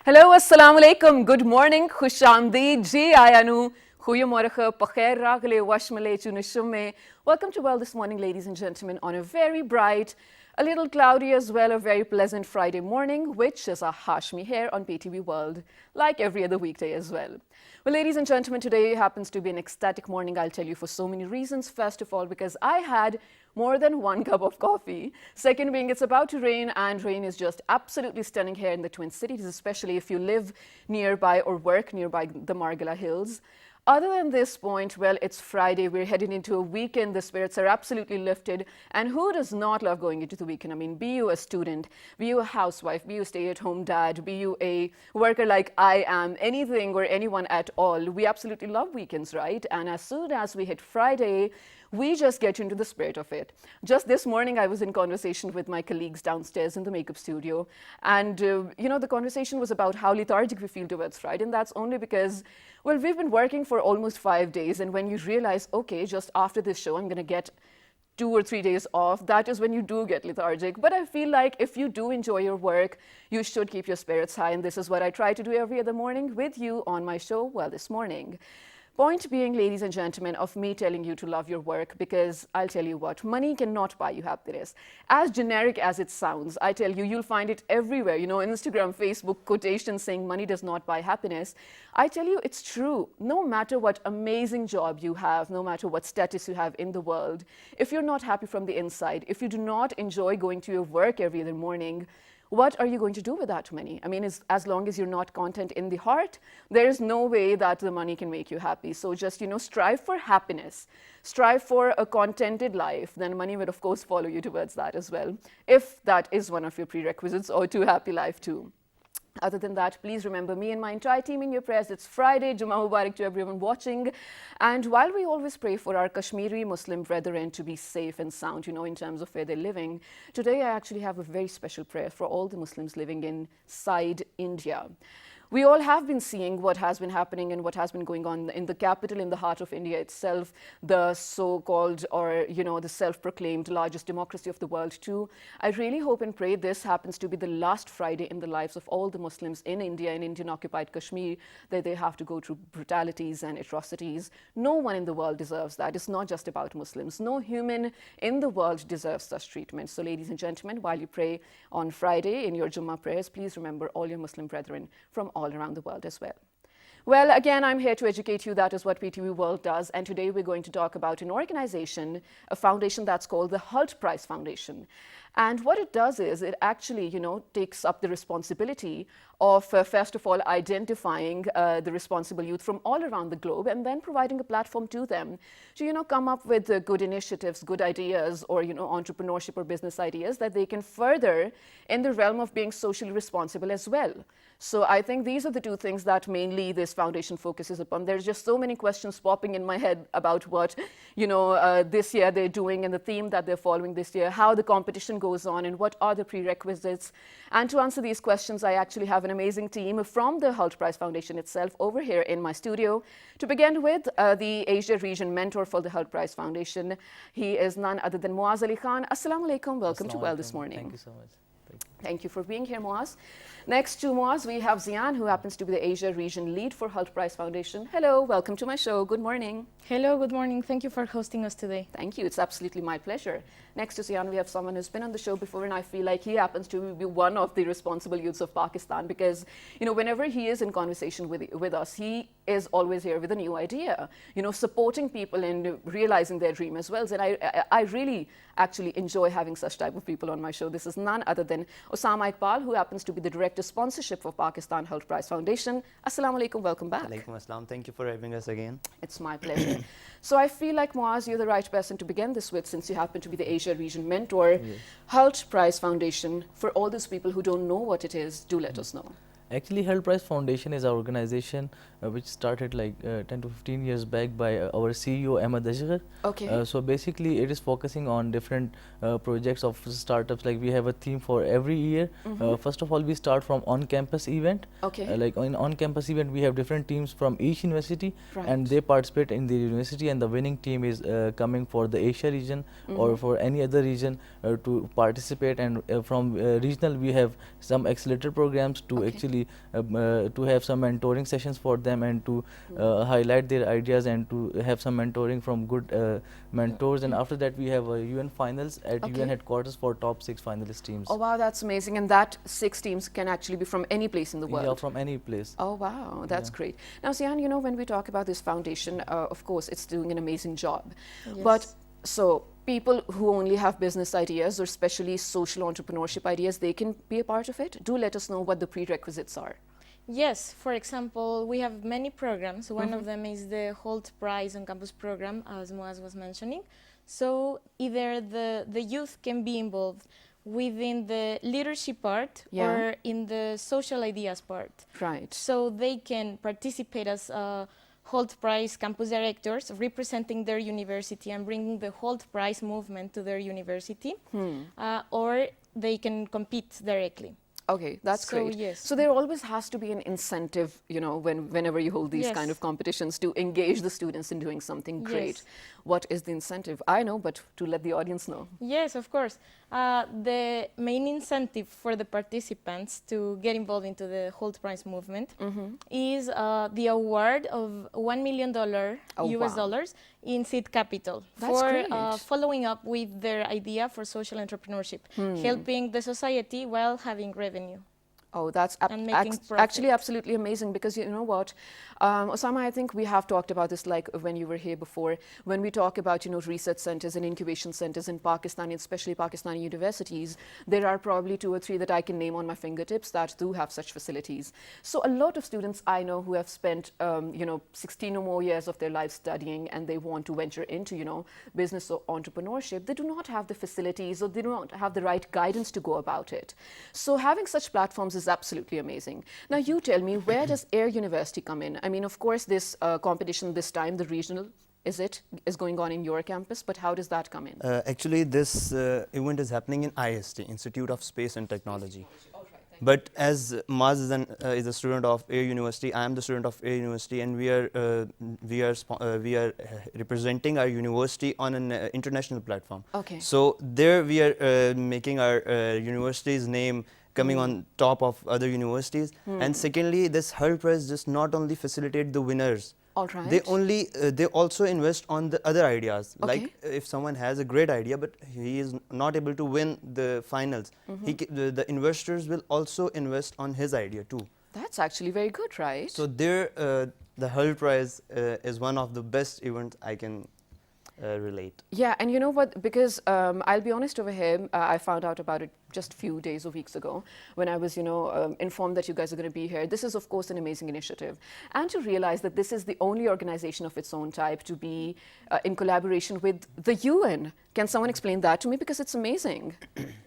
Hello, assalamu alaikum. Good morning. Khushamdeed ji ayanu. Goedemorgen. Pakhair ragle washmale chunishume. Welcome to Well This Morning, ladies and gentlemen, on a very bright, a little cloudy as well, a very pleasant Friday morning, which is a Hashmi here on PTV World, like every other weekday as well. Well, ladies and gentlemen, today happens to be an ecstatic morning, I'll tell you, for so many reasons. First of all, because I had more than one cup of coffee. Second being, it's about to rain, and rain is just absolutely stunning here in the Twin Cities, especially if you live nearby or work nearby the Margala Hills. Other than this point, well, it's Friday. We're heading into a weekend. The spirits are absolutely lifted. And who does not love going into the weekend? I mean, be you a student, be you a housewife, be you a stay-at-home dad, be you a worker like I am, anything or anyone at all. We absolutely love weekends, right? And as soon as we hit Friday, we just get into the spirit of it. Just this morning, I was in conversation with my colleagues downstairs in the makeup studio. And, the conversation was about how lethargic we feel towards Friday. And that's only because, well, we've been working for almost 5 days. And when you realize, okay, just after this show, I'm going to get 2 or 3 days off, that is when you do get lethargic. But I feel like if you do enjoy your work, you should keep your spirits high. And this is what I try to do every other morning with you on my show, Well This Morning. Point being, ladies and gentlemen, of me telling you to love your work, because I'll tell you what, money cannot buy you happiness. As generic as it sounds, I tell you, you'll find it everywhere. Instagram, Facebook, quotations saying money does not buy happiness. I tell you, it's true. No matter what amazing job you have, no matter what status you have in the world, if you're not happy from the inside, if you do not enjoy going to your work every other morning, what are you going to do with that money? I mean, as long as you're not content in the heart, there's no way that the money can make you happy. So just, strive for happiness. Strive for a contented life. Then money will, of course, follow you towards that as well, if that is one of your prerequisites, or to a happy life too. Other than that, please remember me and my entire team in your prayers. It's Friday, Jummah Mubarak to everyone watching. And while we always pray for our Kashmiri Muslim brethren to be safe and sound, in terms of where they're living, today I actually have a very special prayer for all the Muslims living inside India. We all have been seeing what has been happening and what has been going on in the capital, in the heart of India itself, the so-called or, the self-proclaimed largest democracy of the world too. I really hope and pray this happens to be the last Friday in the lives of all the Muslims in India, in Indian-occupied Kashmir, that they have to go through brutalities and atrocities. No one in the world deserves that. It's not just about Muslims. No human in the world deserves such treatment. So, ladies and gentlemen, while you pray on Friday in your Jummah prayers, please remember all your Muslim brethren from all around the world as well. Well, again, I'm here to educate you. That is what PTV World does. And today we're going to talk about an organization, a foundation that's called the Hult Prize Foundation. And what it does is it actually, takes up the responsibility of, first of all, identifying the responsible youth from all around the globe, and then providing a platform to them to, come up with good initiatives, good ideas, or, entrepreneurship or business ideas that they can further in the realm of being socially responsible as well. So I think these are the two things that mainly this foundation focuses upon. There's just so many questions popping in my head about what, this year they're doing and the theme that they're following this year, how the competition goes on, and what are the prerequisites. And to answer these questions, I actually have an amazing team from the Hult Prize Foundation itself over here in my studio. To begin with, the Asia region mentor for the Hult Prize Foundation. He is none other than Muaz Ali Khan. Assalamu alaikum. Welcome to Well This Morning. Thank you so much. Thank you for being here, Muaz. Next to Muaz, we have Zian, who happens to be the Asia region lead for Hult Prize Foundation. Hello, welcome to my show. Good morning. Hello, good morning. Thank you for hosting us today. Thank you. It's absolutely my pleasure. Next to Zian, we have someone who's been on the show before, and I feel like he happens to be one of the responsible youths of Pakistan because, whenever he is in conversation with us, he is always here with a new idea, supporting people and realizing their dream as well. And I really actually enjoy having such type of people on my show. This is none other than Osama Iqbal, who happens to be the Director Sponsorship for Pakistan Hult Prize Foundation. Assalamu alaikum, welcome back. Alaikum assalam. Thank you for having us again. It's my pleasure. So I feel like, Muaz, you're the right person to begin this with, since you happen to be the Asia region mentor. Yes. Hult Prize Foundation, for all those people who don't know what it is, do let us know. Actually, Hult Prize Foundation is our organization which started like 10 to 15 years back by our CEO Ahmed Ashgar. Okay. So basically, it is focusing on different projects of startups. Like we have a theme for every year. First of all, we start from on-campus event. Okay. Like in on-campus event, we have different teams from each university, Right. and they participate in the university. And the winning team is coming for the Asia region or for any other region to participate. And from regional, we have some accelerator programs to Okay. actually actually to have some mentoring sessions for them and to highlight their ideas and to have some mentoring from good mentors. And after that, we have UN finals at UN headquarters for top 6 finalist teams. Oh wow, that's amazing. And that 6 teams can actually be from any place in the world. Yeah, from any place. Oh wow, that's great. Now, Zian, you know, when we talk about this foundation, of course, it's doing an amazing job. Yes. But so people who only have business ideas or especially social entrepreneurship ideas, they can be a part of it. Do let us know what the prerequisites are. Yes, for example, we have many programs. One of them is the Hult Prize on Campus program, as Moaz was mentioning. So either the youth can be involved within the leadership part or in the social ideas part. Right. So they can participate as Hult Prize campus directors, representing their university and bringing the Hult Prize movement to their university, or they can compete directly. Okay, that's So, great. yes. So there always has to be an incentive, you know, whenever you hold these kind of competitions to engage the students in doing something great. Yes. What is the incentive? I know, but to let the audience know. Yes, of course. The main incentive for the participants to get involved into the Hult Prize movement is the award of $1 million US dollars in seed capital That's for great. following up with their idea for social entrepreneurship, helping the society while having revenue. Oh, that's And making actually profit. absolutely amazing, because you know what, Osama, I think we have talked about this like when you were here before, when we talk about, you know, research centers and incubation centers in Pakistani, especially Pakistani universities, there are probably 2 or 3 that I can name on my fingertips that do have such facilities. So a lot of students I know who have spent, you know, 16 or more years of their life studying and they want to venture into, you know, business or entrepreneurship, they do not have the facilities or they do not have the right guidance to go about it. So having such platforms is absolutely amazing. Now you tell me, where does Air University come in? I mean, of course, this competition this time, the regional, is going on in your campus, but how does that come in? Actually, this event is happening in IST, Institute of Space and Technology. But as Maz is a student of Air University, I am the student of Air University, and we are representing our university on an international platform. Okay. So there we are making our university's name coming on top of other universities. And secondly, this Hult Prize just not only facilitate the winners. All right. They also invest on the other ideas. Okay. Like if someone has a great idea but he is not able to win the finals, the investors will also invest on his idea too. That's actually very good, right? So there, the Hult Prize is one of the best events I can relate. Yeah, and you know what, because I'll be honest over here, I found out about it just a few days or weeks ago when I was, you know, informed that you guys are going to be here. This is, of course, an amazing initiative. And to realize that this is the only organization of its own type to be in collaboration with the UN. Can someone explain that to me? Because it's amazing.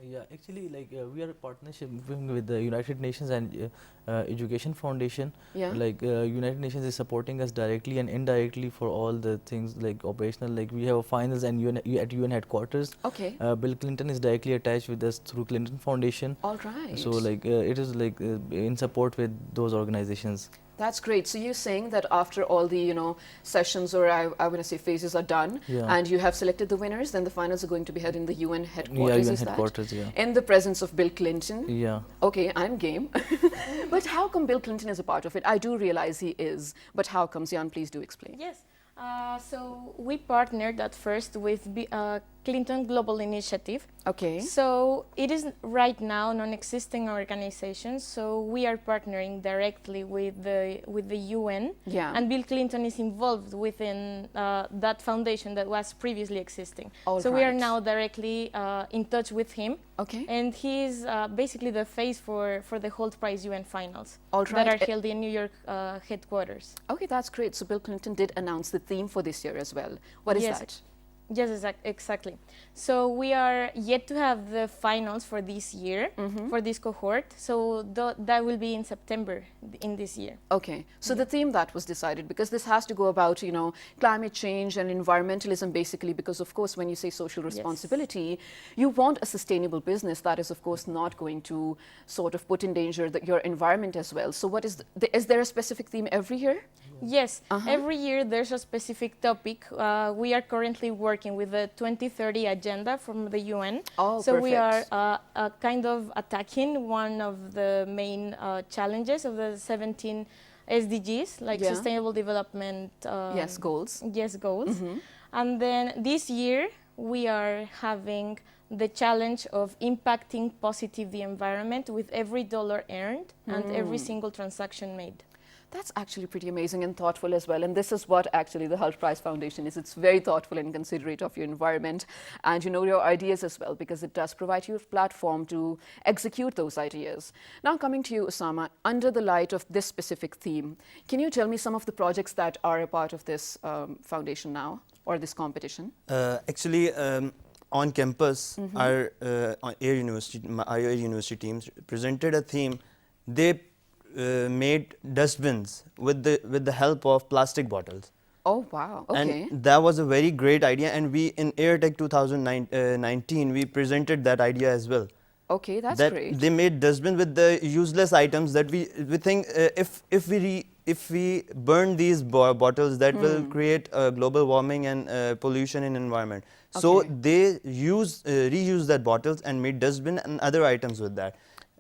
Yeah, actually, like we are a partnership with the United Nations and Education Foundation. Yeah. Like United Nations is supporting us directly and indirectly for all the things like operational. Like we have a finals and at UN headquarters. Okay. Bill Clinton is directly attached with us through Clinton Foundation. All right. So like it is like in support with those organizations. That's great. So you're saying that after all the, you know, sessions or I want to say phases are done, and you have selected the winners, then the finals are going to be held in the UN headquarters, UN is headquarters, that? In the presence of Bill Clinton? Yeah. Okay, I'm game. But how come Bill Clinton is a part of it? I do realize he is, but how come? Zian, please do explain. Yes. So we partnered at first with Clinton Global Initiative. Okay. So it is right now non-existing organization. So we are partnering directly with the UN. Yeah. And Bill Clinton is involved within that foundation that was previously existing. All so we are right. now directly in touch with him. Okay. And he is basically the face for the Hult Prize UN finals All that right. are held in New York headquarters. Okay, that's great. So Bill Clinton did announce the theme for this year as well. What is Yes. that? Yes, exactly. So we are yet to have the finals for this year, for this cohort. So that will be in September in this year. Okay, so the theme that was decided, because this has to go about, you know, climate change and environmentalism basically, because of course when you say social responsibility, you want a sustainable business that is of course not going to sort of put in danger your environment as well. So what is, is there a specific theme every year? Yes, every year there's a specific topic. We are currently working with the 2030 agenda from the UN. Oh, so we are perfect. kind of attacking one of the main challenges of the 17 SDGs, like Yeah. Sustainable Development. Yes, goals. Yes, goals. And then this year we are having the challenge of impacting positive the environment with every dollar earned and every single transaction made. That's actually pretty amazing and thoughtful as well. And this is what actually the Hult Prize Foundation is. It's very thoughtful and considerate of your environment and your ideas as well, because it does provide you a platform to execute those ideas. Now coming to you, Osama, under the light of this specific theme, can you tell me some of the projects that are a part of this foundation now or this competition? Actually, on campus, our Air University teams presented a theme. They made dustbins with the help of plastic bottles. Oh, wow. Okay. And that was a very great idea. And we, in AirTech 2019, we presented that idea as well. Okay, that's that great. They made dustbin with the useless items that we think if we burn these bottles, that will create global warming and pollution in environment. So they reused that bottles and made dustbin and other items with that.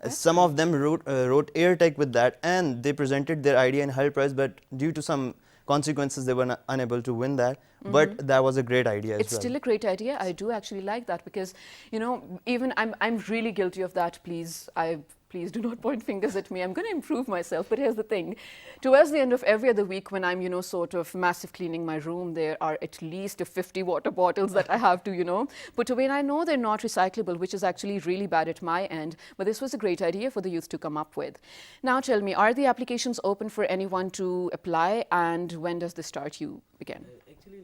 Some of them wrote AirTech with that, and they presented their idea in Hult Prize, but due to some consequences they were unable to win that. But that was a great idea as well. It's still a great idea. I do actually like that because, even I'm really guilty of that. Please do not point fingers at me. I'm going to improve myself. But here's the thing. Towards the end of every other week when I'm, sort of massive cleaning my room, there are at least 50 water bottles that I have to, put away. And I know they're not recyclable, which is actually really bad at my end. But this was a great idea for the youth to come up with. Now tell me, are the applications open for anyone to apply? And when does this start? You begin. Actually,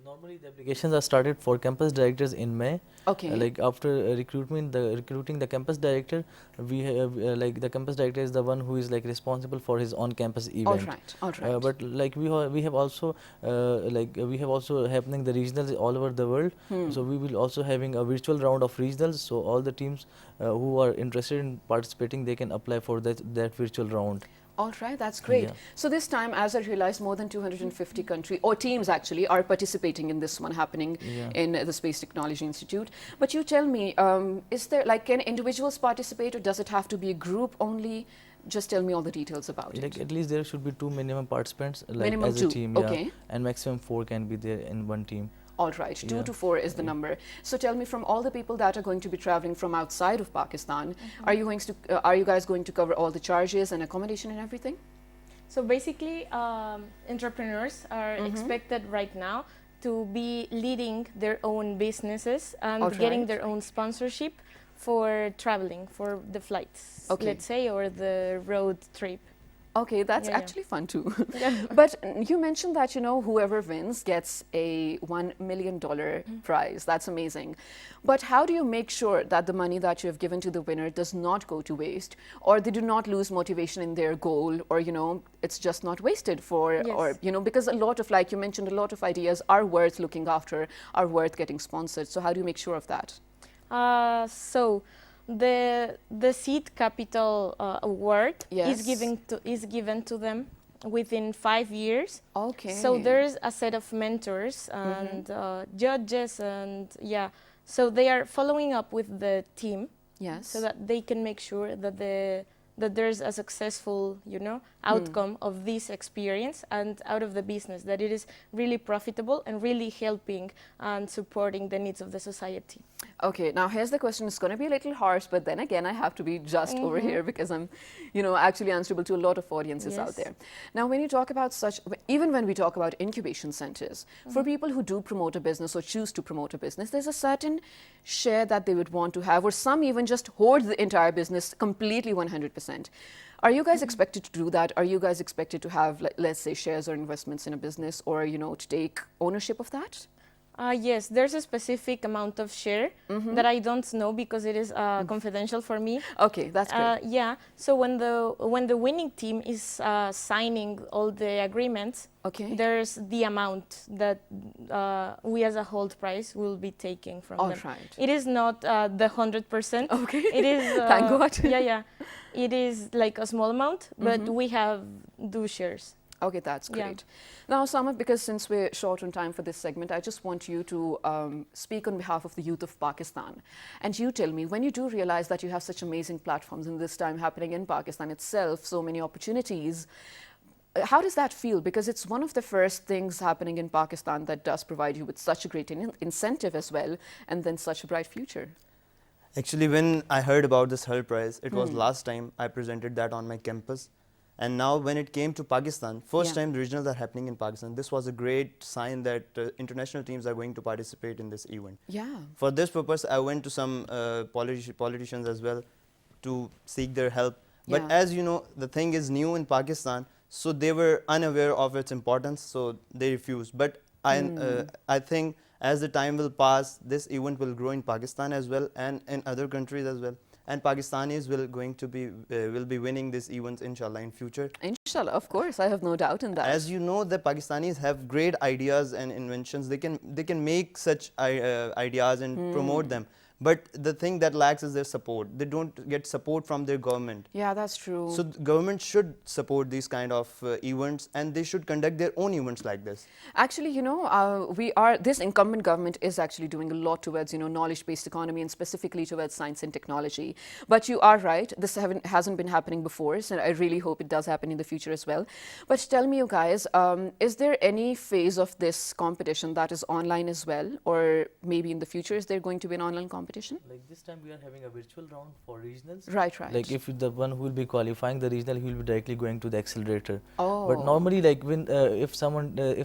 normally the applications are started for campus directors in May. Okay. After recruiting the campus director, we have the campus director is the one who is responsible for his on-campus event. All right. But we have also happening the regionals all over the world. So we will also having a virtual round of regionals. So all the teams who are interested in participating, they can apply for that virtual round. All right, that's great. Yeah. So this time, as I realized, more than 250 countries or teams actually are participating in this one happening in the Space Technology Institute. But you tell me, is there can individuals participate, or does it have to be a group only? Just tell me all the details about it. At least there should be 2 minimum participants Minimum as 2, a team, okay. And maximum 4 can be there in one team. All right, 2 to 4 is the number. So tell me, from all the people that are going to be traveling from outside of Pakistan, are you guys going to cover all the charges and accommodation and everything? So basically, entrepreneurs are expected right now to be leading their own businesses and getting their own sponsorship for traveling, for the flights, let's say, or the road trip. Okay, that's actually fun too. But you mentioned that, whoever wins gets a $1 million prize. That's amazing. But how do you make sure that the money that you have given to the winner does not go to waste, or they do not lose motivation in their goal, or, it's just not wasted or, because a lot of, like you mentioned, a lot of ideas are worth looking after, are worth getting sponsored. So how do you make sure of that? The seed capital award is given to them within 5 years. Okay. So there's a set of mentors and judges, and so they are following up with the team. Yes. So that they can make sure that there's a successful, outcome of this experience and out of the business, that it is really profitable and really helping and supporting the needs of the society. Okay, now here's the question. It's going to be a little harsh, but then again, I have to be just over here because I'm, actually answerable to a lot of audiences out there. Now, when you talk about even when we talk about incubation centers, for people who do promote a business or choose to promote a business, there's a certain share that they would want to have, or some even just hoard the entire business completely 100%. Are you guys expected to do that? Are you guys expected to have, let's say, shares or investments in a business, or, to take ownership of that? Yes, there's a specific amount of share that I don't know because it is confidential for me. Okay, that's great. So when the winning team is signing all the agreements, there's the amount that we as a Hult Prize will be taking from them. Right. It is not the 100%. Okay. It is thank God. It is like a small amount, but we have shares. Okay, that's Yeah. great. Now, Samad, because since we're short on time for this segment, I just want you to speak on behalf of the youth of Pakistan. And you tell me, when you do realize that you have such amazing platforms, and this time happening in Pakistan itself, so many opportunities, how does that feel? Because it's one of the first things happening in Pakistan that does provide you with such a great incentive as well, and then such a bright future. Actually, when I heard about this Hult Prize, it was last time I presented that on my campus. And now when it came to Pakistan, first Yeah. time the regionals are happening in Pakistan, this was a great sign that international teams are going to participate in this event. Yeah. For this purpose, I went to some politicians as well to seek their help. But Yeah. as you know, the thing is new in Pakistan, so they were unaware of its importance, so they refused. But I think as the time will pass, this event will grow in Pakistan as well and in other countries as well. And Pakistanis will be winning these events, inshallah, in future. Inshallah, of course, I have no doubt in that. As you know, the Pakistanis have great ideas and inventions. They can make such ideas and promote them. But the thing that lacks is their support. They don't get support from their government. Yeah, that's true. So the government should support these kind of events, and they should conduct their own events like this. Actually, this incumbent government is actually doing a lot towards, knowledge-based economy and specifically towards science and technology. But you are right, this hasn't been happening before, so I really hope it does happen in the future as well. But tell me, you guys, is there any phase of this competition that is online as well? Or maybe in the future, is there going to be an online competition? Like this time we are having a virtual round for regionals. Right, right. Like if the one who will be qualifying the regional, he will be directly going to the accelerator. Oh. But normally, like when if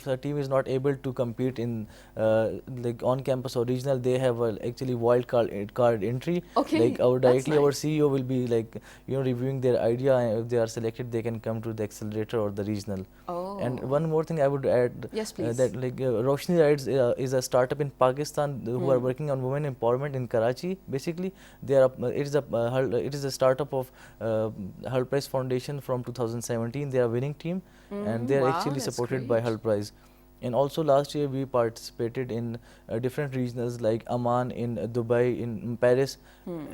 a team is not able to compete in like on campus or regional, they have actually wild card entry. Okay, Like our that's directly our nice. CEO will be like reviewing their idea, and if they are selected, they can come to the accelerator or the regional. Oh. And one more thing I would add. Yes, please. That like Roshni Rides is a startup in Pakistan who are working on women empowerment in Karachi. Basically, they are it is a startup of Hult Prize Foundation from 2017. They are winning team, and they are wow, actually that's supported by great. Hult Prize. And also last year we participated in different regionals like Amman, in Dubai, in Paris,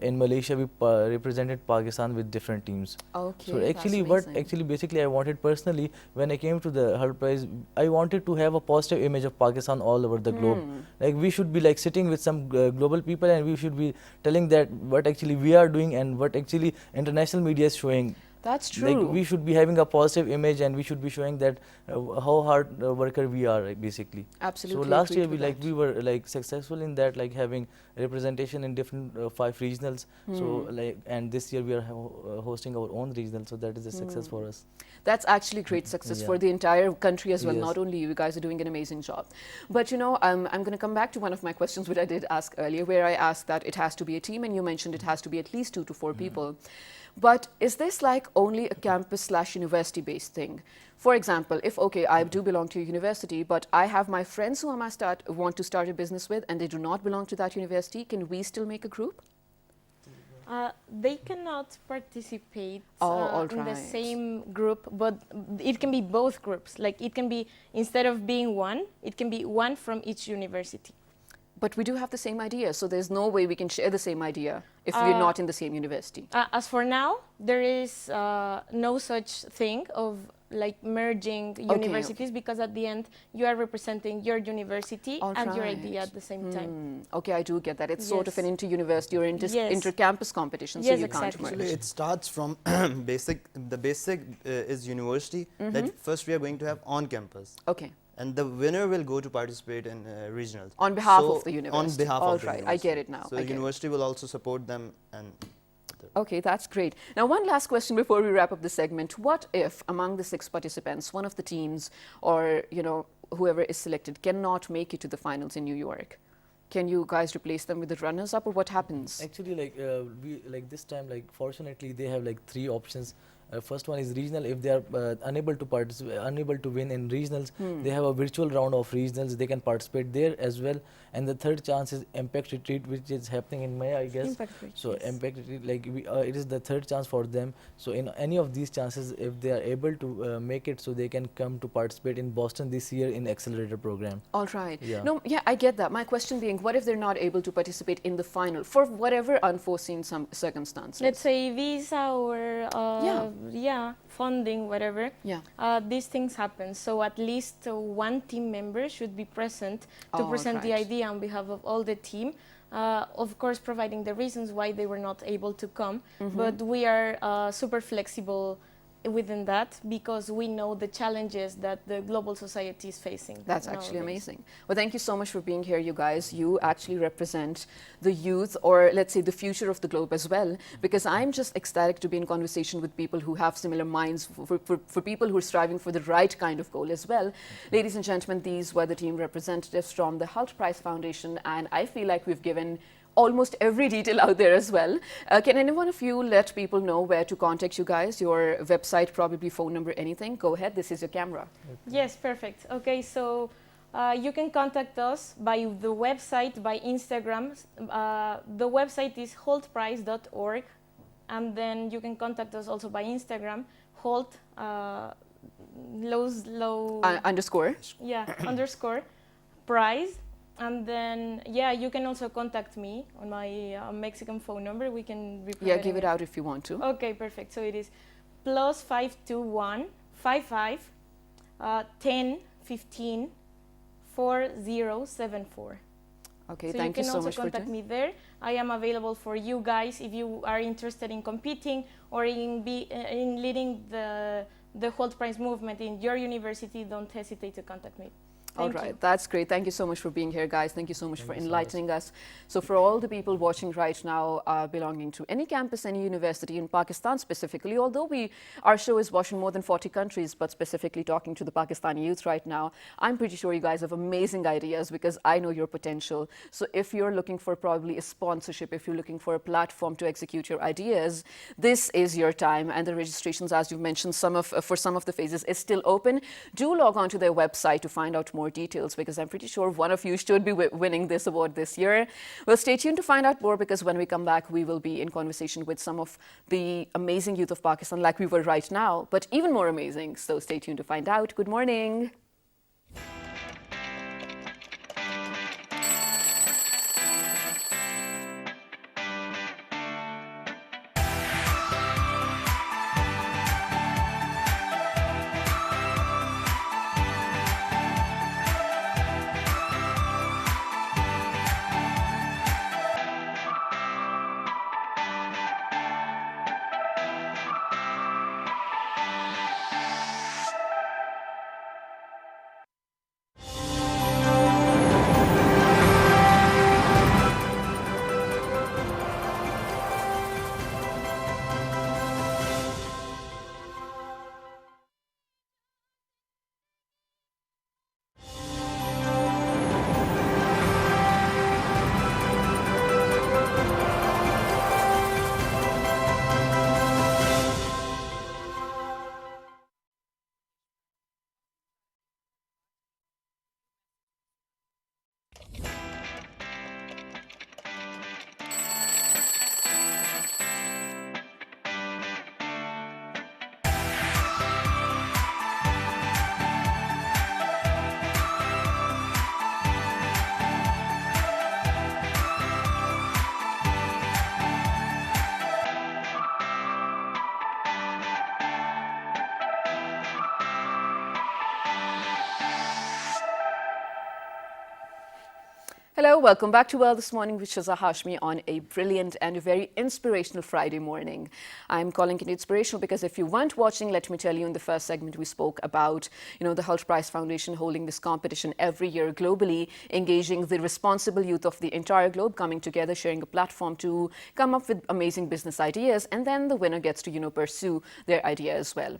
in Malaysia. We represented Pakistan with different teams. Okay, So that's actually, amazing. basically I wanted personally, when I came to the Hult Prize, I wanted to have a positive image of Pakistan all over the globe. Like we should be like sitting with some global people, and we should be telling that what actually we are doing and what actually international media is showing. That's true. Like we should be having a positive image, and we should be showing that how hard worker we are, like, basically. Absolutely. So last agreed year with that. we were like successful in that, like having representation in different 5 regionals. So and this year we are hosting our own regional, so that is a success for us. That's actually great success Yeah. for the entire country as well. Yes. Not only you guys are doing an amazing job. But I'm going to come back to one of my questions which I did ask earlier, where I asked that it has to be a team, and you mentioned it has to be at least 2 to 4 people. But is this like only a campus/university based thing? For example, if, okay, I do belong to a university, but I have my friends who want to start a business with, and they do not belong to that university, can we still make a group? They cannot participate all in the right. same group, but it can be both groups. Like it can be, instead of being one, it can be one from each university. But we do have the same idea, so there's no way we can share the same idea if we're not in the same university. As for now, there is no such thing of like merging universities, because at the end you are representing your university All and your right. idea at the same time. Okay, I do get that. It's sort of an Yes. inter-university or Yes. inter-campus competition, so Yes, you can't exactly. merge. Actually, it starts from basic. The basic is university. That first we are going to have on campus. Okay. And the winner will go to participate in regionals. On behalf So of the university. On behalf All of the right, university. I get it now. So I the get it. university will also support them. And Okay, that's great. Now, one last question before we wrap up the segment. What if among the 6 participants, one of the teams or, whoever is selected cannot make it to the finals in New York? Can you guys replace them with the runners-up, or what happens? Actually, we this time, like fortunately they have like 3 options. First one is regional. If they are unable to participate, unable to win in regionals, they have a virtual round of regionals. They can participate there as well. And the third chance is Impact Retreat, which is happening in May, I guess. Impact Retreat, So yes. Impact Retreat, like it is the third chance for them. So in any of these chances, if they are able to make it, so they can come to participate in Boston this year in Accelerator program. All right. Yeah. No, yeah, I get that. My question being, what if they're not able to participate in the final for whatever unforeseen circumstances? Let's say visa or Yeah. yeah, funding, whatever, Yeah. these things happen. So at least one team member should be present to present the Right. idea on behalf of all the team. Of course, providing the reasons why they were not able to come, but we are super flexible within that because we know the challenges that the global society is facing. That's actually nowadays. amazing. Well, thank you so much for being here, you guys. You actually represent the youth, or let's say the future of the globe as well, because I'm just ecstatic to be in conversation with people who have similar minds, for people who are striving for the right kind of goal as well. Ladies and gentlemen, these were the team representatives from the Hult Prize Foundation, and I feel like we've given almost every detail out there as well. Can any one of you let people know where to contact you guys? Your website, probably phone number, anything? Go ahead, this is your camera. Yes, perfect. Okay, so you can contact us by the website, by Instagram. The website is hultprize.org, and then you can contact us also by Instagram, Hult Underscore. yeah, underscore prize. And then, yeah, you can also contact me on my Mexican phone number. We can be Yeah, give providing it out if you want to. Okay, perfect. So it is plus 521 55 10 15 4074. Okay, So thank you you can so also much for contact doing. me there. I am available for you guys if you are interested in competing or in leading the Hult Prize movement in your university. Don't hesitate to contact me. All Thank right, you. that's great. Thank you so much for being here, guys. Thank you so much for you so enlightening us. So for all the people watching right now belonging to any campus, any university in Pakistan specifically, although our show is watching more than 40 countries, but specifically talking to the Pakistani youth right now, I'm pretty sure you guys have amazing ideas because I know your potential. So if you're looking for probably a sponsorship, if you're looking for a platform to execute your ideas, this is your time. And the registrations, as you mentioned, for some of the phases is still open. Do log on to their website to find out more details because I'm pretty sure one of you should be winning this award this year. Well, stay tuned to find out more because when we come back, we will be in conversation with some of the amazing youth of Pakistan like we were right now, but even more amazing. So stay tuned to find out. Good morning. Hello, welcome back to Well This Morning with Shaza Hashmi on a brilliant and a very inspirational Friday morning. I'm calling it inspirational because if you weren't watching, let me tell you, in the first segment we spoke about, the Hult Prize Foundation holding this competition every year globally, engaging the responsible youth of the entire globe, coming together, sharing a platform to come up with amazing business ideas, and then the winner gets to, pursue their idea as well.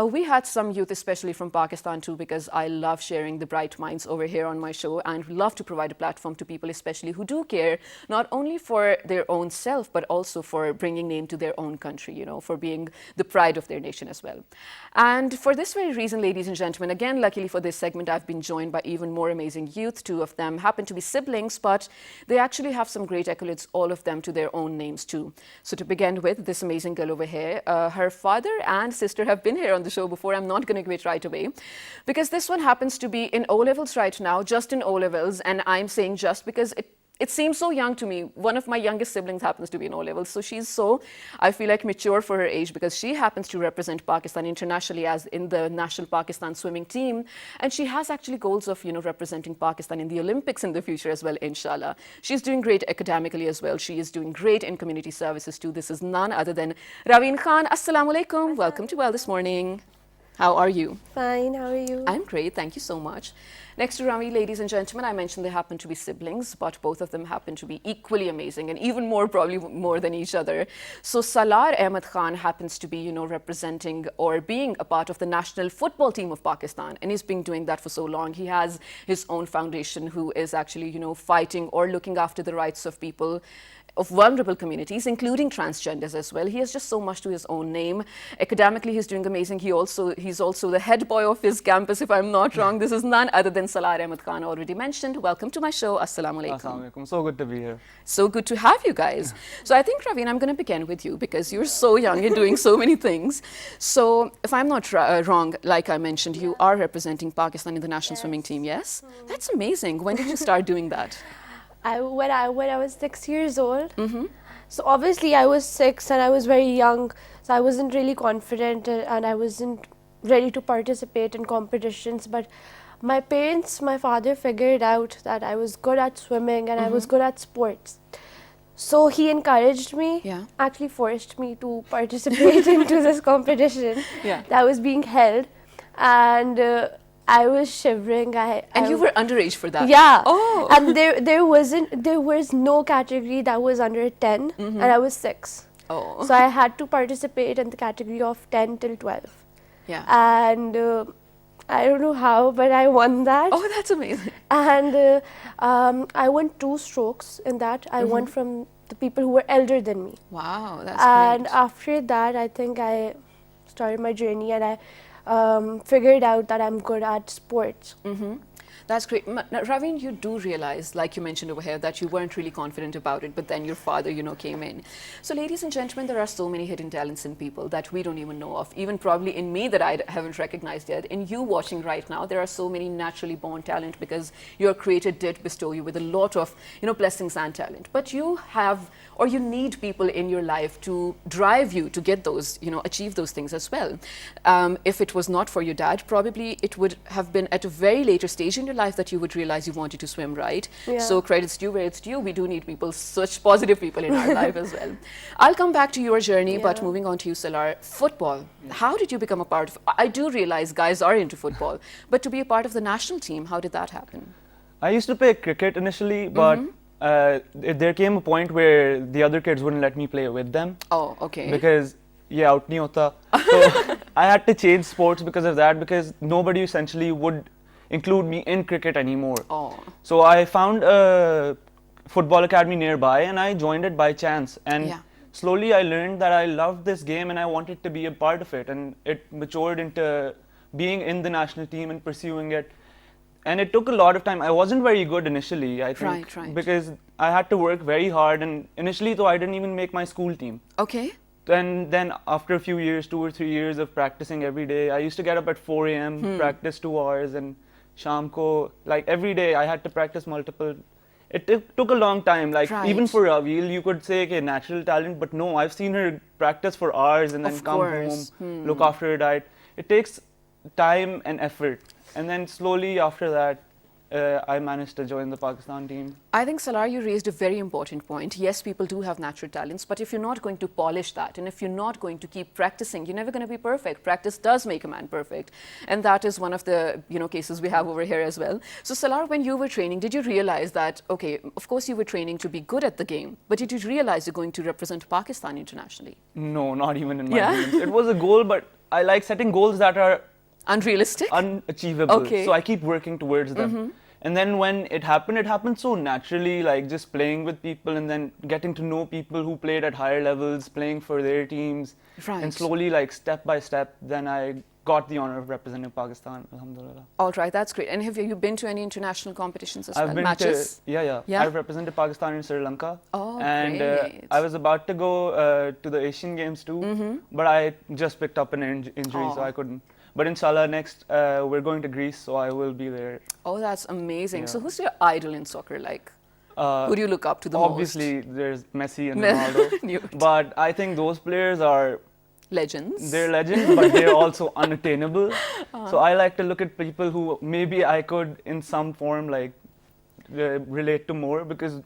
We had some youth, especially from Pakistan too, because I love sharing the bright minds over here on my show and love to provide a platform to people especially who do care not only for their own self but also for bringing name to their own country, for being the pride of their nation as well. And for this very reason, ladies and gentlemen, again, luckily for this segment, I've been joined by even more amazing youth. Two of them happen to be siblings, but they actually have some great accolades, all of them to their own names too. So to begin with, this amazing girl over here, her father and sister have been here on the show before. I'm not going to give it right away because this one happens to be in O-levels right now, just in O-levels, and I'm saying just because it it seems so young to me. One of my youngest siblings happens to be in O-levels, so she's so, I feel like, mature for her age because she happens to represent Pakistan internationally as in the national Pakistan swimming team, and she has actually goals of, representing Pakistan in the Olympics in the future as well, inshallah. She's doing great academically as well. She is doing great in community services too. This is none other than Raveen Khan. Assalamu alaikum. Welcome to Well This Morning. How are you? Fine, how are you? I'm great, thank you so much. Next to Ravi, ladies and gentlemen, I mentioned they happen to be siblings, but both of them happen to be equally amazing and even more, probably more than each other. So Salar Ahmed Khan happens to be, representing or being a part of the national football team of Pakistan, and he's been doing that for so long. He has his own foundation who is actually, fighting or looking after the rights of people of vulnerable communities, including transgenders as well. He has just so much to his own name. Academically, he's doing amazing. He's also the head boy of his campus, if I'm not wrong. This is none other than Salar Ahmed Khan, already mentioned. Welcome to my show. Assalamu alaikum. Assalamu alaikum. So good to be here. So good to have you guys. So I think, Raveen, I'm going to begin with you because you're so young and doing so many things. So if I'm not wrong, like I mentioned, you are representing Pakistan in the national swimming team, yes? That's amazing. When did you start doing that? When I was 6 years old. So obviously I was 6 and I was very young, so I wasn't really confident and I wasn't ready to participate in competitions. But my father figured out that I was good at swimming and I was good at sports. So he encouraged me, actually forced me to participate into this competition that was being held. And I was shivering. And you were underage for that? Yeah. Oh. And there was no category that was under 10, and I was 6. Oh. So I had to participate in the category of 10 till 12. Yeah. And I don't know how, but I won that. Oh, that's amazing. And I won 2 strokes in that. I won from the people who were elder than me. Wow, that's And great. after that, I think I started my journey and I figured out that I'm good at sports. That's great. Now, Raveen, you do realize, like you mentioned over here, that you weren't really confident about it, but then your father, came in. So ladies and gentlemen, there are so many hidden talents in people that we don't even know of, even probably in me that I haven't recognized yet. In you watching right now, there are so many naturally born talent because your creator did bestow you with a lot of, blessings and talent. But you have, or you need people in your life to drive you to get those, achieve those things as well. If it was not for your dad, probably it would have been at a very later stage in your life that you would realize you wanted to swim, right? Yeah. So credits due where it's due. We do need people, such positive people in our life as well. I'll come back to your journey, but moving on to you, Salar, football. How did you become a part of, I do realize guys are into football, but to be a part of the national team, how did that happen? I used to play cricket initially, but there came a point where the other kids wouldn't let me play with them. Oh, okay. Because out nahi hota. So I had to change sports because of that, because nobody essentially would include me in cricket anymore. Oh. So I found a football academy nearby and I joined it by chance. And slowly I learned that I loved this game and I wanted to be a part of it. And it matured into being in the national team and pursuing it. And it took a lot of time. I wasn't very good initially, I think, because I had to work very hard. And initially, though, I didn't even make my school team. Okay. And then after a few years, 2 or 3 years of practicing every day, I used to get up at 4 a.m., practice 2 hours, and sham ko, like every day I had to practice multiple. It took a long time. Like even for Raveel, you could say okay, natural talent, but no, I've seen her practice for hours and then come home, look after her diet. It takes time and effort. And then slowly after that, I managed to join the Pakistan team. I think, Salar, you raised a very important point. Yes, people do have natural talents, but if you're not going to polish that and if you're not going to keep practicing, you're never going to be perfect. Practice does make a man perfect. And that is one of the cases we have over here as well. So, Salar, when you were training, did you realize that, okay, of course you were training to be good at the game, but did you realize you're going to represent Pakistan internationally? No, not even in my dreams. It was a goal, but I like setting goals that are unrealistic? Unachievable. Okay. So I keep working towards them. And then when it happened so naturally, like just playing with people and then getting to know people who played at higher levels, playing for their teams. Right. And slowly, like step by step, then I got the honor of representing Pakistan, alhamdulillah. All right, that's great. And have you been to any international competitions as I've well? been Matches? Yeah. I've represented Pakistan in Sri Lanka. Oh, and great. I was about to go to the Asian Games too, but I just picked up an injury, so I couldn't. But inshallah, next we're going to Greece, so I will be there. Oh, that's amazing. So who's your idol in soccer like? Uh, Who do you look up to the Obviously, there's Messi and Ronaldo, Knew it. but I think those players are Legends. they're legends, but they're also unattainable. So I like to look at people who maybe I could, in some form, like relate to more, because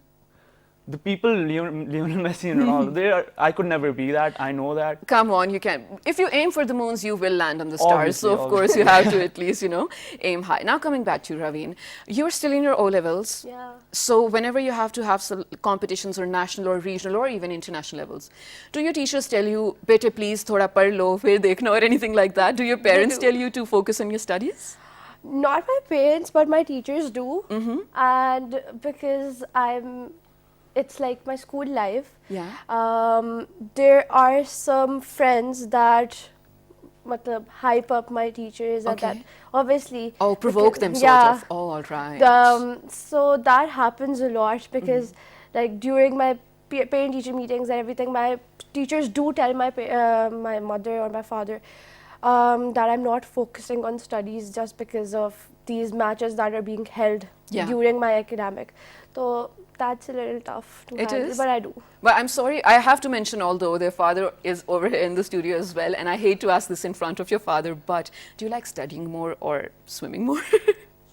the people Lionel Messi and Ronaldo, I could never be that. I know that. Come on, you can. If you aim for the moons, you will land on the stars. Obviously, So, of course, you have to at least, aim high. Now, coming back to you, Raveen, you're still in your O-levels. Yeah. So, whenever you have to have competitions or national or regional or even international levels, do your teachers tell you, bete, please, thoda pad lo, fir dekhna, or anything like that? Do your parents do. tell you to focus on your studies? Not my parents, but my teachers do. Mm-hmm. And because it's like my school life. Yeah. There are some friends that hype up my teachers and that Okay. obviously. Oh, provoke them, sort yeah, of. Oh, all right. So that happens a lot because like during my parent-teacher meetings and everything, my teachers do tell my mother or my father that I'm not focusing on studies just because of these matches that are being held Yeah. during my academic. So that's a little tough to It handle, is? but I do. But I'm sorry, I have to mention, although their father is over here in the studio as well, and I hate to ask this in front of your father, but do you like studying more or swimming more?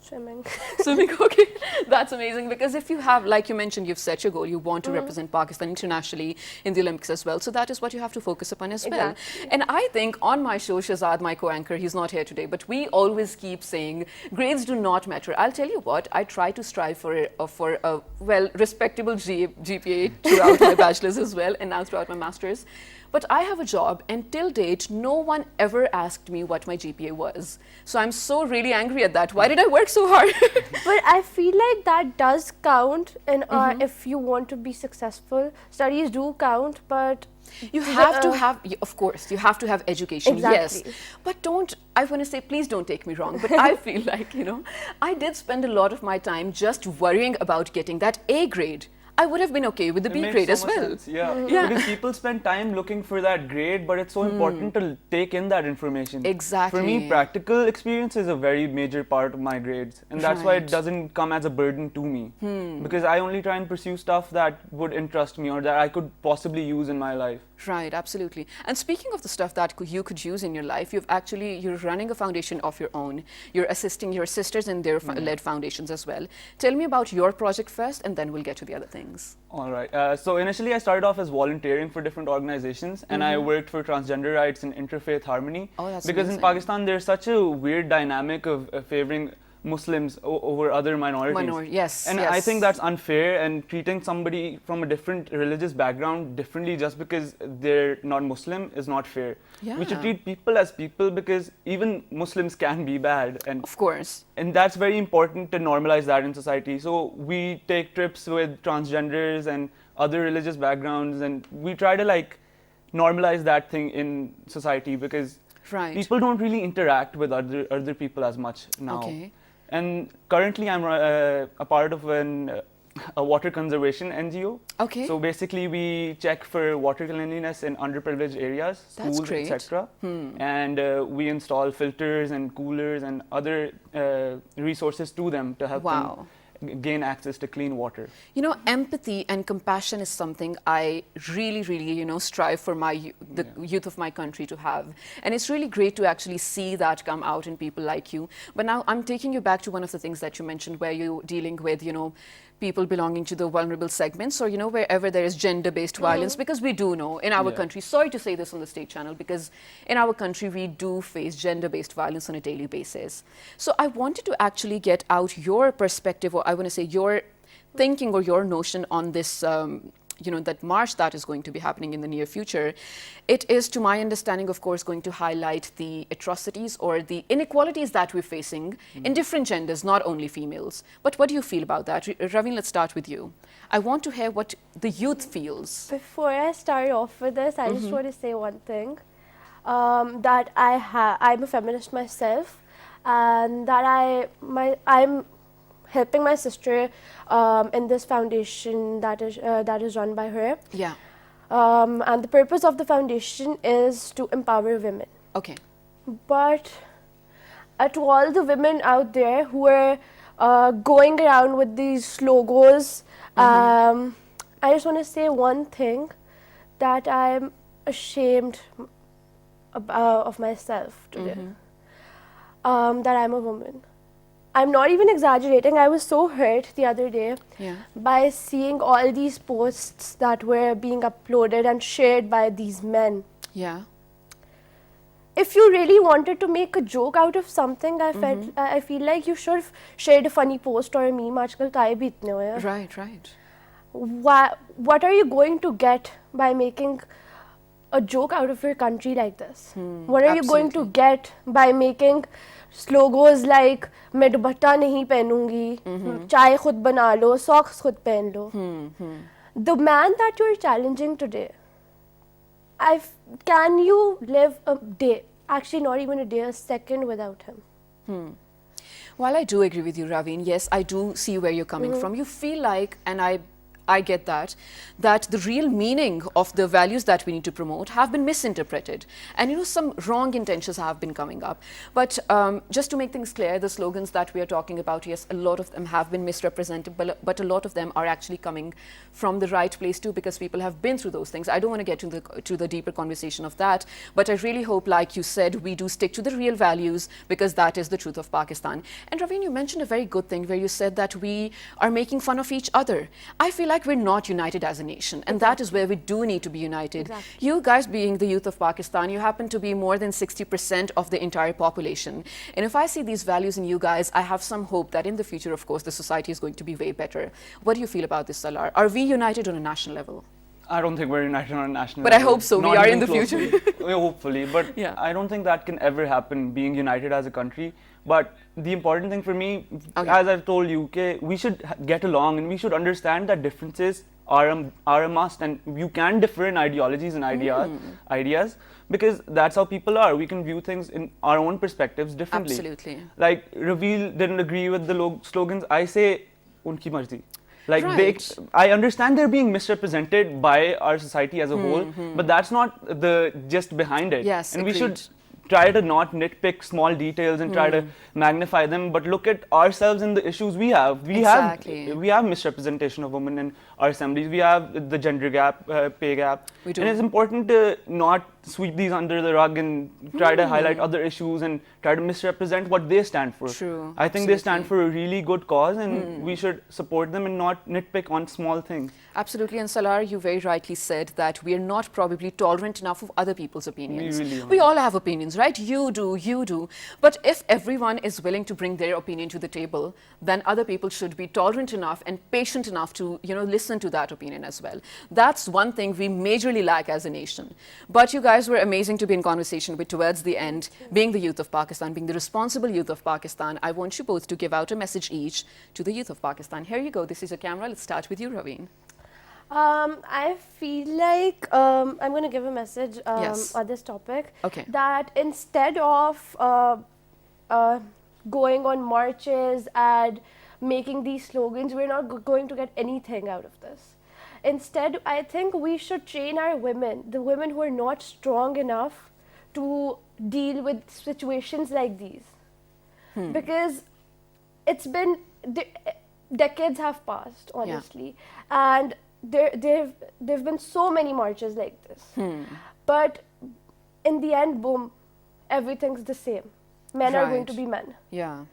Swimming. Swimming, okay. That's amazing, because if you have, like you mentioned, you've set your goal, you want to represent Pakistan internationally in the Olympics as well. So that is what you have to focus upon as well. Exactly. And I think on my show, Shahzad, my co-anchor, he's not here today, but we always keep saying grades do not matter. I'll tell you what, I try to strive for a well, respectable GPA throughout my bachelor's as well, and now throughout my master's. But I have a job, and till date, no one ever asked me what my GPA was. So I'm so really angry at that. Why did I work so hard? But I feel like that does count in if you want to be successful. Studies do count, but You have to have, of course, you have to have education, Exactly. yes. But I want to say, please don't take me wrong, but I feel like, I did spend a lot of my time just worrying about getting that A grade. I would have been okay with the It B makes grade so as much well. sense, yeah. Yeah. Because people spend time looking for that grade, but it's so important to take in that information. Exactly. For me, practical experience is a very major part of my grades, and that's why it Right. doesn't come as a burden to me. Because I only try and pursue stuff that would interest me or that I could possibly use in my life. Right, absolutely. And speaking of the stuff that you could use in your life, you're running a foundation of your own. You're assisting your sisters in their led foundations as well. Tell me about your project first, and then we'll get to the other things. All right. So initially, I started off as volunteering for different organizations, and I worked for transgender rights and interfaith harmony. Oh, that's because amazing. in Pakistan, there's such a weird dynamic of favoring Muslims over other minorities. Yes, And yes. I think that's unfair, and treating somebody from a different religious background differently just because they're not Muslim is not fair. We Yeah. should treat people as people, because even Muslims can be bad. Of course. And that's very important to normalize that in society. So we take trips with transgenders and other religious backgrounds, and we try to normalize that thing in society, because Right. people don't really interact with other people as much now. Okay. And currently I'm a part of a water conservation NGO. Okay. So basically we check for water cleanliness in underprivileged areas, That's schools, great. etc. And we install filters and coolers and other resources to them to help them gain access to clean water. Empathy and compassion is something I really, really, strive for the youth of my country to have. And it's really great to actually see that come out in people like you. But now I'm taking you back to one of the things that you mentioned, where you're dealing with, people belonging to the vulnerable segments, or, wherever there is gender-based violence, because we do know in our country, sorry to say this on the state channel, because in our country, we do face gender-based violence on a daily basis. So I wanted to actually get out your perspective, or I want to say your thinking or your notion on this, that march that is going to be happening in the near future. It is, to my understanding, of course, going to highlight the atrocities or the inequalities that we're facing in different genders, not only females. But what do you feel about that? Raveen, let's start with you. I want to hear what the youth feels. Before I start off with this, I just want to say one thing, that I'm a feminist myself, and that I'm helping my sister in this foundation that is run by her. Yeah. And the purpose of the foundation is to empower women. Okay. But to all the women out there who are going around with these logos. I just want to say one thing, that I'm ashamed of myself today, that I'm a woman. I'm not even exaggerating. I was so hurt the other day by seeing all these posts that were being uploaded and shared by these men. Yeah. If you really wanted to make a joke out of something, I feel like you should have shared a funny post or a meme. Aajkal kaye bhi itne hoye hain. Right, right. What are you going to get by making a joke out of your country like this? What are you going to get by making slogans like मैं दुपट्टा नहीं पहनूंगी, चाय खुद बना लो, socks खुद पहन लो? The man that you're challenging today, can you live a day, actually not even a day, a second without him? While I do agree with you, Raveen, yes, I do see where you're coming from. You feel like, and I get that the real meaning of the values that we need to promote have been misinterpreted. And, you know, some wrong intentions have been coming up. But just to make things clear, the slogans that we are talking about, yes, a lot of them have been misrepresented, but a lot of them are actually coming from the right place too, because people have been through those things. I don't want to get to the deeper conversation of that, but I really hope, like you said, we do stick to the real values, because that is the truth of Pakistan. And Raveen, you mentioned a very good thing where you said that we are making fun of each other. I feel like we're not united as a nation, and that is where we do need to be united. Exactly. You guys, being the youth of Pakistan, you happen to be more than 60% of the entire population. And if I see these values in you guys, I have some hope that in the future, of course, the society is going to be way better. What do you feel about this, Salar? Are we united on a national level? I don't think we're united on a national But I level. hope so. We Not are even in the closely. future. Hopefully, but Yeah. I don't think that can ever happen, being united as a country. But the important thing for me, as I've told you, we should get along, and we should understand that differences are a must, and you can differ in ideologies and ideas, because that's how people are. We can view things in our own perspectives differently. Absolutely. Like, Reveal didn't agree with the slogans. I say, unki marzi. Like, Right. I understand they're being misrepresented by our society as a whole, but that's not the gist behind it. Yes, and we should agreed. try to not nitpick small details and try to magnify them, but look at ourselves and the issues we have. Exactly. We have misrepresentation of women in our assemblies. We have the gender gap, pay gap. We do. And it's important to not sweep these under the rug and try to highlight other issues and try to misrepresent what they stand for. True, I think they stand for a really good cause, and we should support them and not nitpick on small things. Absolutely, and Salar, you very rightly said that we are not probably tolerant enough of other people's opinions. We really aren't. We all have opinions, right? You do. But if everyone is willing to bring their opinion to the table, then other people should be tolerant enough and patient enough to, you know, listen to that opinion as well. That's one thing we majorly lack as a nation. But you guys were amazing to be in conversation with towards the end. Being the youth of Pakistan, being the responsible youth of Pakistan, I want you both to give out a message each to the youth of Pakistan. Here you go. This is your camera. Let's start with you, Raveen. I feel like I'm going to give a message Yes. on this topic. Okay. That instead of going on marches and making these slogans, we're not going to get anything out of this. Instead, I think we should train our women, the women who are not strong enough to deal with situations like these. Because it's been, decades have passed, honestly. And there've been so many marches like this. But in the end, boom, everything's the same. Men are going to Right. be men. Yeah.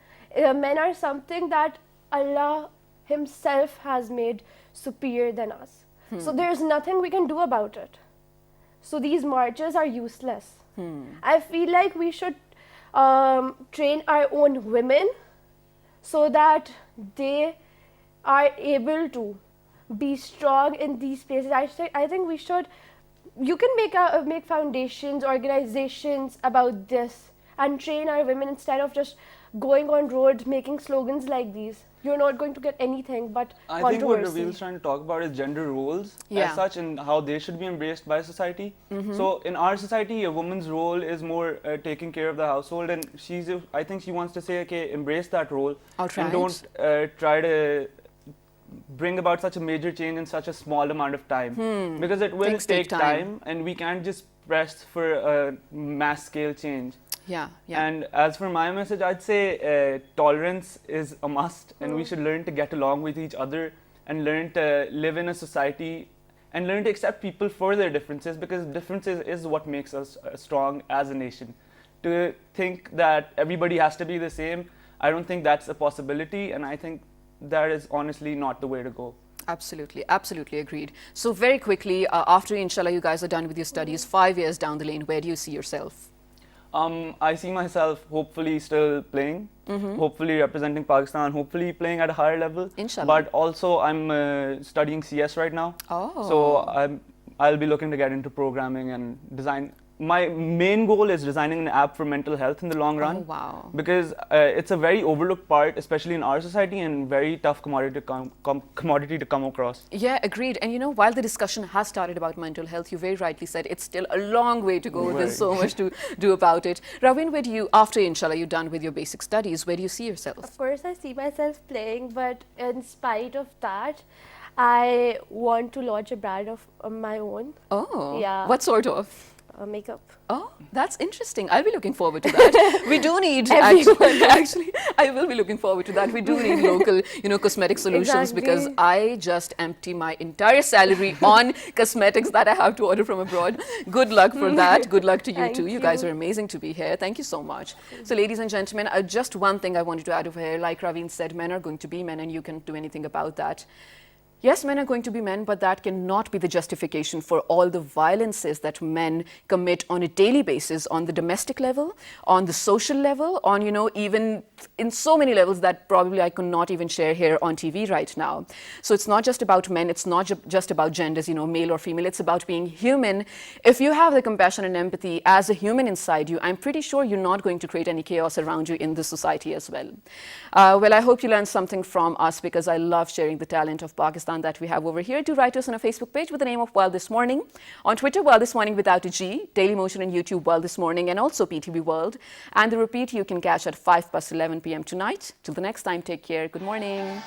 Men are something that Allah Himself has made superior than us. So there's nothing we can do about it. So these marches are useless. I feel like we should train our own women so that they are able to be strong in these places. I think we should. You can make foundations, organizations about this, and train our women instead of just going on roads making slogans like these. You're not going to get anything but I think what controversy. Raveel's trying to talk about is gender roles Yeah. as such, and how they should be embraced by society. So in our society, a woman's role is more taking care of the household, and I think she wants to say, okay, embrace that role, Outright. and don't try to bring about such a major change in such a small amount of time, because it will Things take take time, and we can't just press for a mass scale change. Yeah, yeah. And as for my message, I'd say tolerance is a must, and we should learn to get along with each other and learn to live in a society and learn to accept people for their differences, because differences is what makes us strong as a nation. To think that everybody has to be the same, I don't think that's a possibility, and I think that is honestly not the way to go. Absolutely, absolutely agreed. So very quickly, after inshallah you guys are done with your studies, 5 years down the lane, where do you see yourself? I see myself hopefully still playing, hopefully representing Pakistan, hopefully playing at a higher level. Inshallah. But also I'm studying CS right now. Oh. So I'll be looking to get into programming and design. My main goal is designing an app for mental health in the long run. Oh, wow. Because it's a very overlooked part, especially in our society, and very tough commodity to come across. Yeah, agreed. And you know, while the discussion has started about mental health, you very rightly said it's still a long way to go. Right. There's so much to do about it. Ravin, where do you, after inshallah you're done with your basic studies, where do you see yourself? Of course, I see myself playing, but in spite of that, I want to launch a brand of my own. Oh, Yeah. what sort of? Makeup. Oh, that's interesting. I'll be looking forward to that. We do need, Everyone. actually, I will be looking forward to that. We do need local, you know, cosmetic solutions because Exactly. I just empty my entire salary on cosmetics that I have to order from abroad. Good luck for that. Good luck to you Thank too. You guys you. are amazing to be here. Thank you so much. So ladies and gentlemen, just one thing I wanted to add over here. Like Ravin said, men are going to be men and you can't do anything about that. Yes, men are going to be men, but that cannot be the justification for all the violences that men commit on a daily basis, on the domestic level, on the social level, on, you know, even in so many levels that probably I could not even share here on TV right now. So it's not just about men, it's not just about genders, you know, male or female, it's about being human. If you have the compassion and empathy as a human inside you, I'm pretty sure you're not going to create any chaos around you in the society as well. Well, I hope you learned something from us because I love sharing the talent of Pakistan that we have over here. Do write us on our Facebook page with the name of Well This Morning. On Twitter, Well This Morning without a G. Daily Motion and YouTube, Well This Morning, and also PTV World. And the repeat you can catch at 5 past 11 p.m. tonight. Till the next time, take care. Good morning.